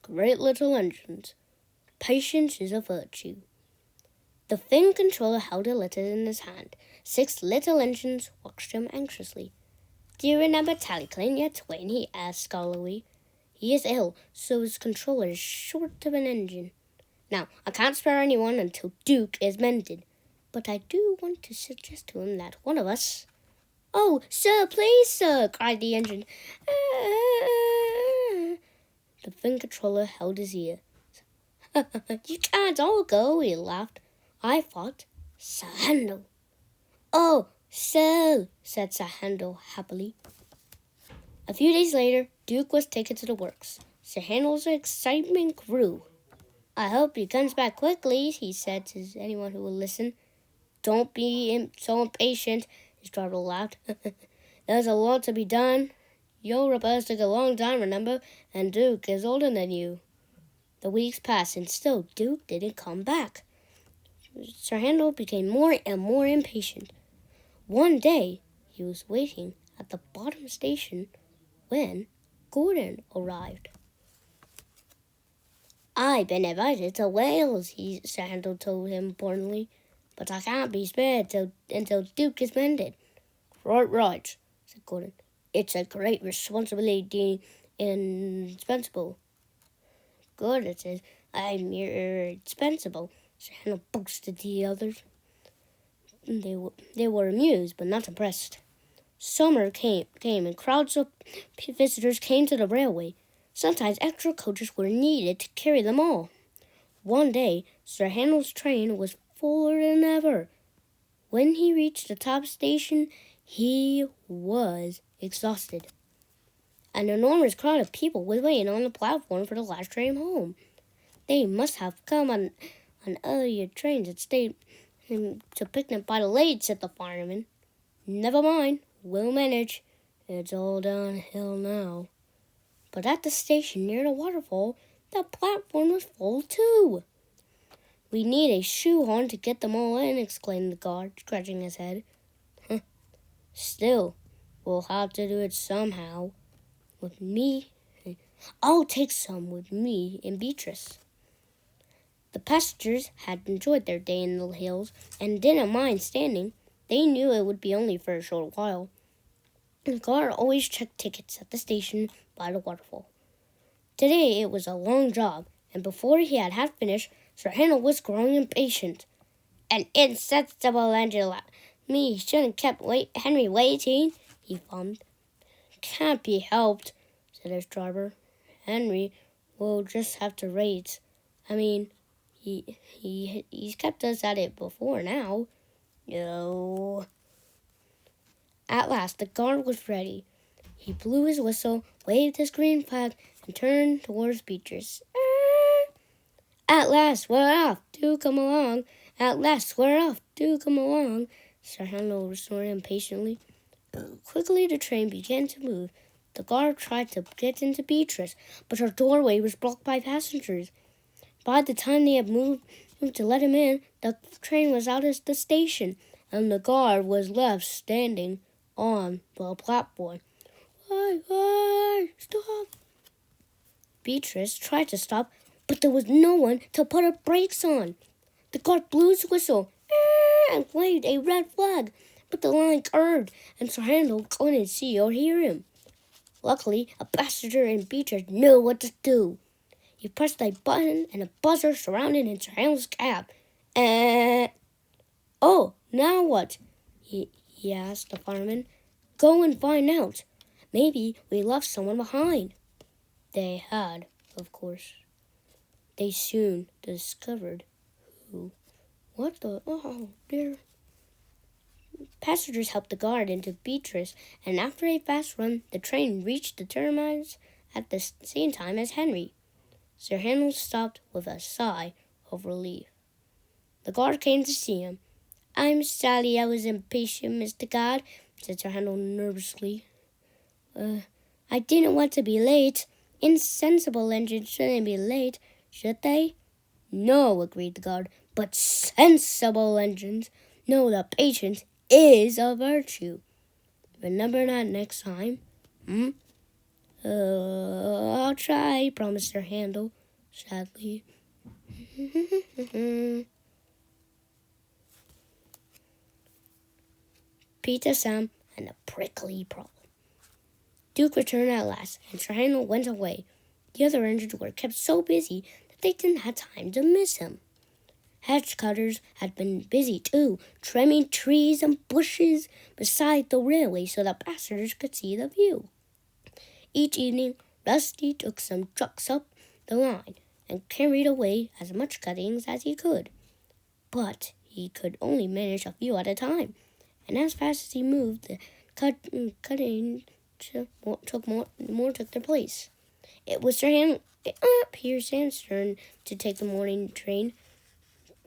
great little engines. Patience is a virtue. The fin controller held a letter in his hand. 6 little engines watched him anxiously. "Do you remember Tallyclane yet, Twain?" he asked scholarly. "He is ill, so his controller is short of an engine. Now, I can't spare anyone until Duke is mended, but I do want to suggest to him that one of us—" "Oh, sir, please, sir!" cried the engine. The fin controller held his ear. "You can't all go," he laughed. "I thought Sir Handel." "Oh, so," said Sir Handel happily. A few days later, Duke was taken to the works. Sir Handel's excitement grew. "I hope he comes back quickly," he said to anyone who would listen. "Don't be so impatient," his driver laughed. "There's a lot to be done. Your repairs took a long time, remember, and Duke is older than you." The weeks passed, and still Duke didn't come back. Sir Handel became more and more impatient. One day, he was waiting at the bottom station when Gordon arrived. "I've been invited to Wales," Sir Handel told him importantly, "but I can't be spared until Duke is mended." Right, said Gordon. "It's a great responsibility and indispensable." "Good, it is. I'm indispensable," Sir Handel boasted to the others. They were amused, but not impressed. Summer came, and crowds of visitors came to the railway. Sometimes extra coaches were needed to carry them all. One day, Sir Handel's train was fuller than ever. When he reached the top station, he was exhausted. An enormous crowd of people was waiting on the platform for the last train home. They must have come on earlier trains and stayed to picnic by the lake, said the fireman. "Never mind, we'll manage. It's all downhill now." But at the station near the waterfall, the platform was full too. "We need a shoehorn to get them all in," exclaimed the guard, scratching his head. "Still, we'll have to do it somehow. With me, I'll take some with me and Beatrice." The passengers had enjoyed their day in the hills and didn't mind standing. They knew it would be only for a short while. The guard always checked tickets at the station by the waterfall. Today it was a long job, and before he had half finished, Sir Handel was growing impatient. "An insensible Angela! Me shouldn't kept Henry waiting," he foamed. "Can't be helped," said his driver. "Henry will just have to wait. I mean, he's kept us at it before now." "No." At last the guard was ready. He blew his whistle, waved his green flag, and turned towards Beatrice. "At last, we're off. Do come along. At last, we're off. Do come along," Sir Handel snorted impatiently. Quickly the train began to move. The guard tried to get into Beatrice, but her doorway was blocked by passengers. By the time they had moved to let him in, the train was out of the station, and the guard was left standing on the platform. Why, stop!" Beatrice tried to stop, but there was no one to put her brakes on. The guard blew his whistle and waved a red flag, but the line curved, and Sir Handel couldn't see or hear him. Luckily, a passenger in Beatrice knew what to do. He pressed a button, and a buzzer surrounded Sir Handel's cab. "Oh, now what?" he asked the fireman. "Go and find out. Maybe we left someone behind." They had, of course. They soon discovered who. What the? Oh, dear. Passengers helped the guard into Beatrice, and after a fast run, the train reached the terminus at the same time as Henry. Sir Handel stopped with a sigh of relief. The guard came to see him. "I'm sorry I was impatient, Mr. Guard," said Sir Handel nervously. I didn't want to be late. Insensible engines shouldn't be late, should they?" "No," agreed the guard, "but sensible engines know that patience is a virtue. Remember that next time, I'll try, promised Sir Handel, sadly. Peter, Sam, and a prickly problem. Duke returned at last, and Sir Handel went away. The other engines were kept so busy that they didn't have time to miss him. Hedge cutters had been busy too, trimming trees and bushes beside the railway so that passengers could see the view. Each evening, Rusty took some trucks up the line and carried away as much cuttings as he could. But he could only manage a few at a time, and as fast as he moved, the cutting took their place. It was Peter Sam's turn to take the morning train.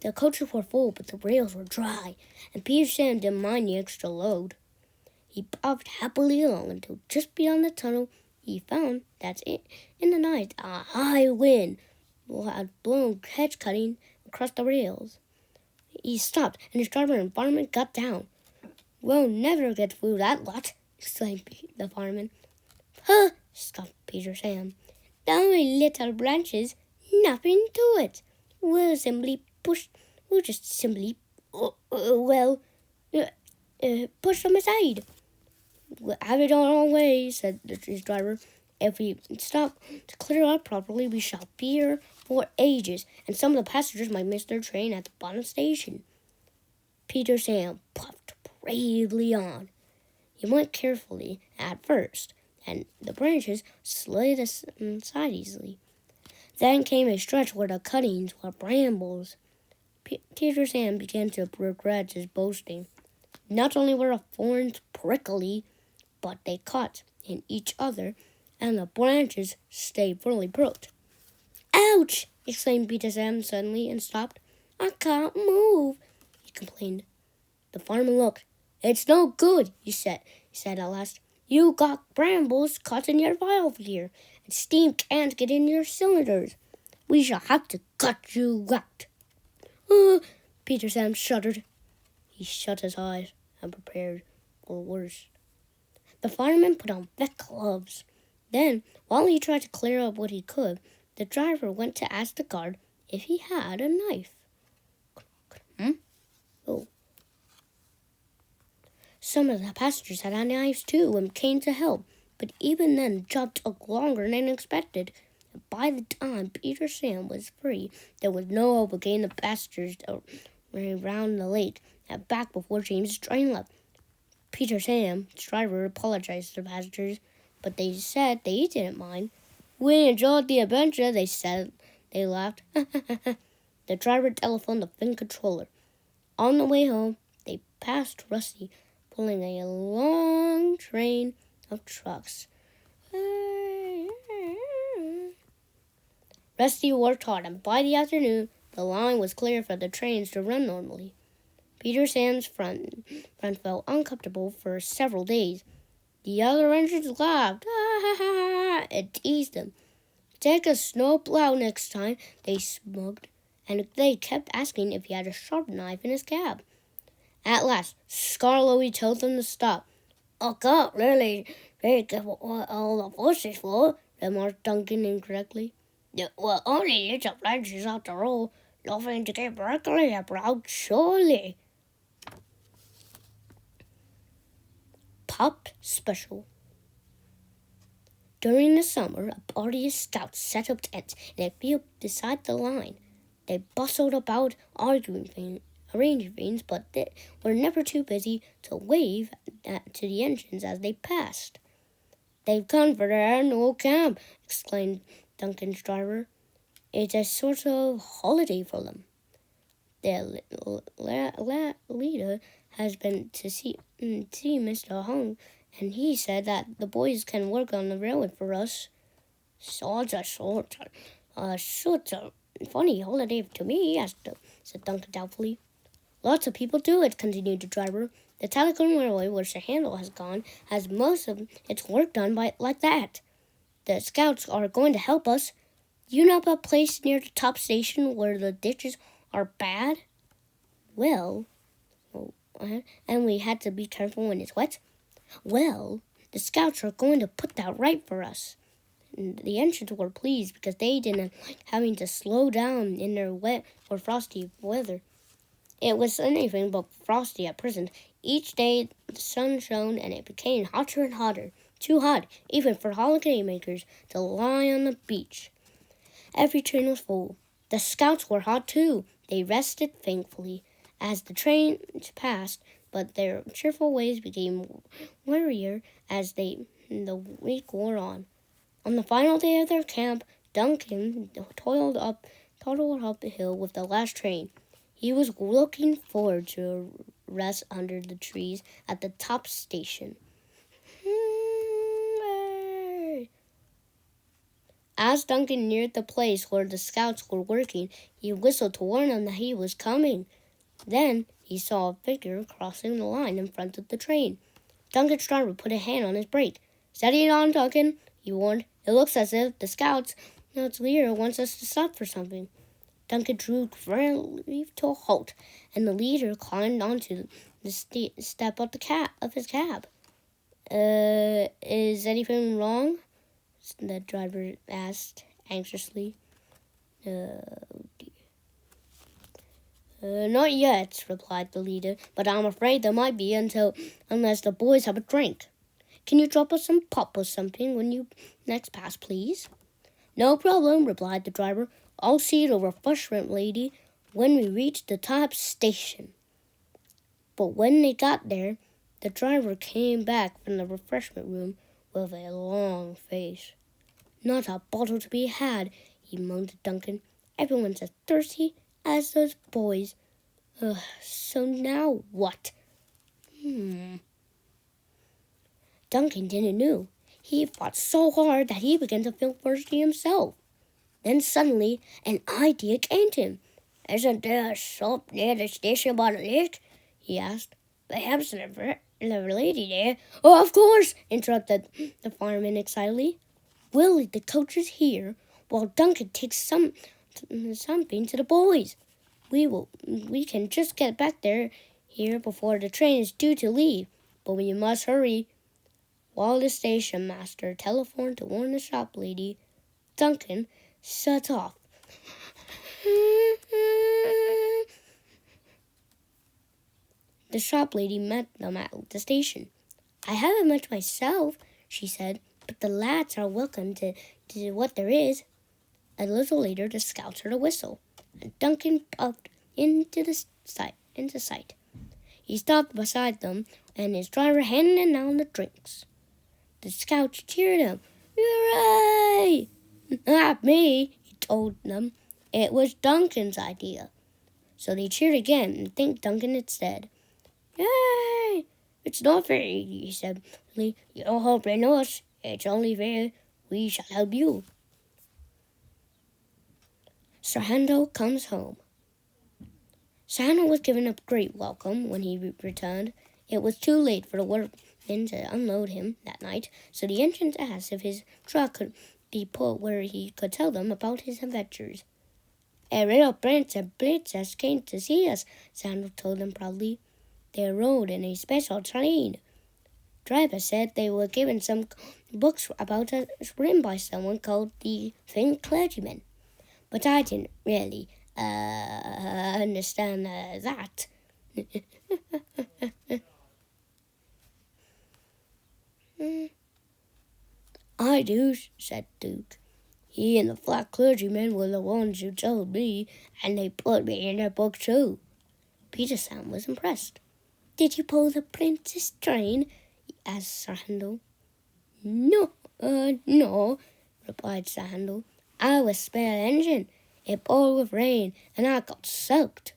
The coaches were full, but the rails were dry, and Peter Sam didn't mind the extra load. He bobbed happily along until just beyond the tunnel he found that in the night a high wind had blown hedge cutting across the rails. He stopped, and his driver and fireman got down. "We'll never get through that lot," exclaimed the fireman. "Huh!" scoffed Peter Sam. "Only little branches, nothing to it. We'll just simply push them aside." "We'll have it our own way," said his driver. "If we stop to clear up properly, we shall be here for ages, and some of the passengers might miss their train at the bottom station." Peter Sam puffed bravely on. He went carefully at first, and the branches slid aside easily. Then came a stretch where the cuttings were brambles. Peter Sam began to regret his boasting. Not only were the thorns prickly, but they caught in each other, and the branches stayed firmly pricked. "Ouch!" exclaimed Peter Sam suddenly and stopped. "I can't move," he complained. The fireman looked. "It's no good," he said at last. "You got brambles caught in your valve here, and steam can't get in your cylinders. We shall have to cut you out." Peter Sam shuddered. He shut his eyes and prepared for worse. The fireman put on thick gloves. Then, while he tried to clear up what he could, the driver went to ask the guard if he had a knife. Oh. Some of the passengers had knives too and came to help, but even then the job took longer than expected. By the time Peter Sam was free, there was no hope of getting the passengers around the lake and back before James's train left. Peter Sam's driver apologized to the passengers, but they said they didn't mind. "We enjoyed the adventure," they said. They laughed. The driver telephoned the Fin controller. On the way home, they passed Rusty, pulling a long train of trucks. Rusty worked hard, and by the afternoon, the line was clear for the trains to run normally. Peter Sam's front felt uncomfortable for several days. The other engines laughed and teased him. "Take a snowplow next time," they smoked, and they kept asking if he had a sharp knife in his cab. At last, Scarlowy told them to stop. "I can't really get what all the fuss is for," remarked Duncan incorrectly. "We're only little branches after all, nothing to get prickly about, surely." Pop Special. During the summer, a party of scouts set up tents in a field beside the line. They bustled about arranging things, but they were never too busy to wave to the engines as they passed. "They've come for their annual camp," exclaimed Duncan's driver. "It's a sort of holiday for them. Their leader has been to see Mr. Hung, and he said that the boys can work on the railway for us." Sort of funny holiday to me," said Duncan doubtfully. "Lots of people do it," continued the driver. "The Telephone Railway, where Sir Handel has gone, has most of its work done like that. The scouts are going to help us. You know a place near the top station where the ditches are bad? Well, and we had to be careful when it's wet? Well, the scouts are going to put that right for us. The engines were pleased because they didn't like having to slow down in their wet or frosty weather. It was anything but frosty at present. Each day the sun shone and it became hotter and hotter, too hot even for holidaymakers to lie on the beach. Every train was full. The scouts were hot too. They rested thankfully as the trains passed, but their cheerful ways became wearier as the week wore on. On the final day of their camp, Duncan toiled up the hill with the last train. He was looking forward to a rest under the trees at the top station. As Duncan neared the place where the scouts were working, he whistled to warn them that he was coming. Then he saw a figure crossing the line in front of the train. Duncan's driver put a hand on his brake. "Steady it on, Duncan," he warned. "It looks as if the scouts' leader wants us to stop for something." Duncan drew gravely to a halt, and the leader climbed onto the step of his cab. Is anything wrong?" the driver asked anxiously. Not yet," replied the leader, "but I'm afraid there might be unless the boys have a drink. Can you drop us some pop or something when you next pass, please?" "No problem," replied the driver. "I'll see the refreshment lady when we reach the top station." But when they got there, the driver came back from the refreshment room with a long face. "Not a bottle to be had," he moaned to Duncan. "Everyone's as thirsty as those boys. So now what?" Duncan didn't know. He fought so hard that he began to feel thirsty himself. Then suddenly an idea came to him. "Isn't there a shop near the station by the lake?" he asked. "Perhaps the lady there." "Oh, of course," interrupted the fireman excitedly. "We'll leave the coaches here while Duncan takes something to the boys. We can just get back here before the train is due to leave, but we must hurry." While the station master telephoned to warn the shop lady, Duncan set off. The shop lady met them at the station. "I haven't much myself," she said, "but the lads are welcome to what there is." A little later, the scouts heard a whistle, and Duncan puffed into sight. He stopped beside them, and his driver handed down the drinks. The scouts cheered him. "Hooray!" "Not me," he told them. "It was Duncan's idea." So they cheered again and thanked Duncan instead. "Yay! It's not fair," he said. "You don't help us. It's only fair we shall help you." Sarando comes home. Sarando was given a great welcome when he returned. It was too late for the workmen to unload him that night, so the engineers asked if his truck could be put where he could tell them about his adventures. "A real prince and princess came to see us," Sarando told them proudly. "They rode in a special train. Driver said they were given some books about us written by someone called the Thin Clergyman. But I didn't really understand that." "I do," said Duke. "He and the flat clergyman were the ones who told me, and they put me in their book too." Peter Sam was impressed. "Did you pull the princess train?" he asked Sarando. No, replied Sarando. "I was spare engine. It poured with rain, and I got soaked."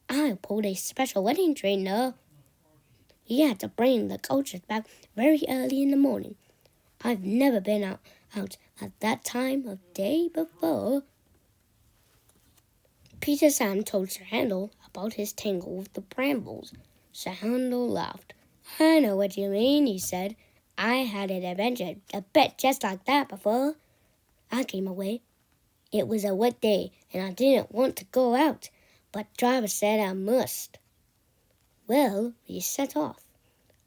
"I pulled a special wedding train, though. He had to bring the coaches back very early in the morning. I've never been out at that time of day before." Peter Sam told Sir Handel about his tangle with the brambles. Sir Handel laughed. "I know what you mean," he said. "I had an adventure a bit just like that before. I came away. It was a wet day, and I didn't want to go out, but driver said I must. Well, we set off.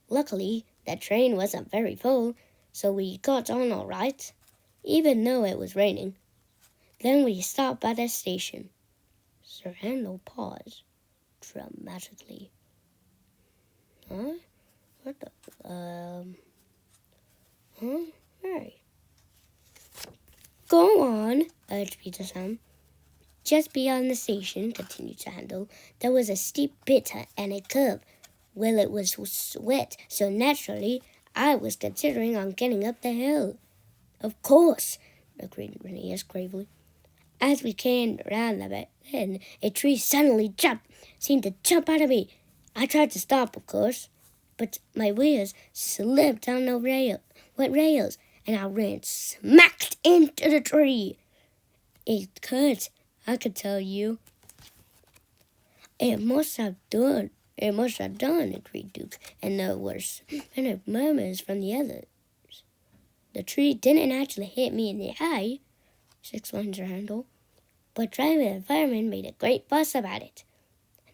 Luckily, the train wasn't very full, so we got on all right. even though it was raining. Then we stopped at a station. Sir Handel paused dramatically. Huh? What the? Huh? Right. Go on, urged Peter Sam. Just beyond the station, continued Sir Handel, there was a steep pit and a curve. Well, it was wet, so naturally I was considering on getting up the hill. Of course, agreed Rheneas gravely. As we came round the bend, a tree suddenly seemed to jump out of me. I tried to stop, of course, but my wheels slipped on the wet rails, and I ran smacked into the tree. It hurt, I could tell you. It must have done, agreed Duke, and there were kind of murmurs from the others. The tree didn't actually hit me in the eye, explained Sir Handel, but driver and fireman made a great fuss about it.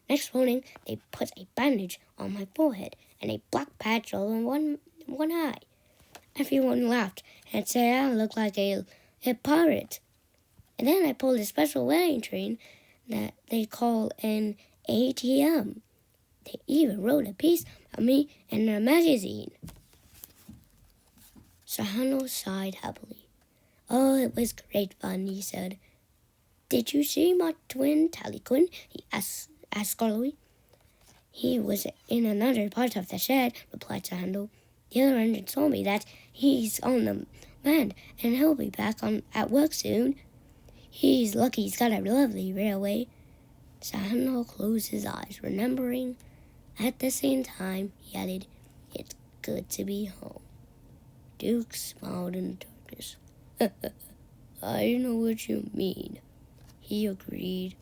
Next morning, they put a bandage on my forehead and a black patch over one eye. Everyone laughed and said I looked like a pirate. And then I pulled a special wedding train that they call an ATM. They even wrote a piece of me in a magazine. Sir Handel sighed happily. Oh, it was great fun, he said. Did you see my twin, Tallyquin? He asked Scarlet. He was in another part of the shed, replied Sir Handel. The other engine told me that he's on the mend and he'll be back at work soon. He's lucky he's got a lovely railway. Sir Handel closed his eyes, remembering. At the same time, he added, it's good to be home. Duke smiled in the darkness. I know what you mean, he agreed.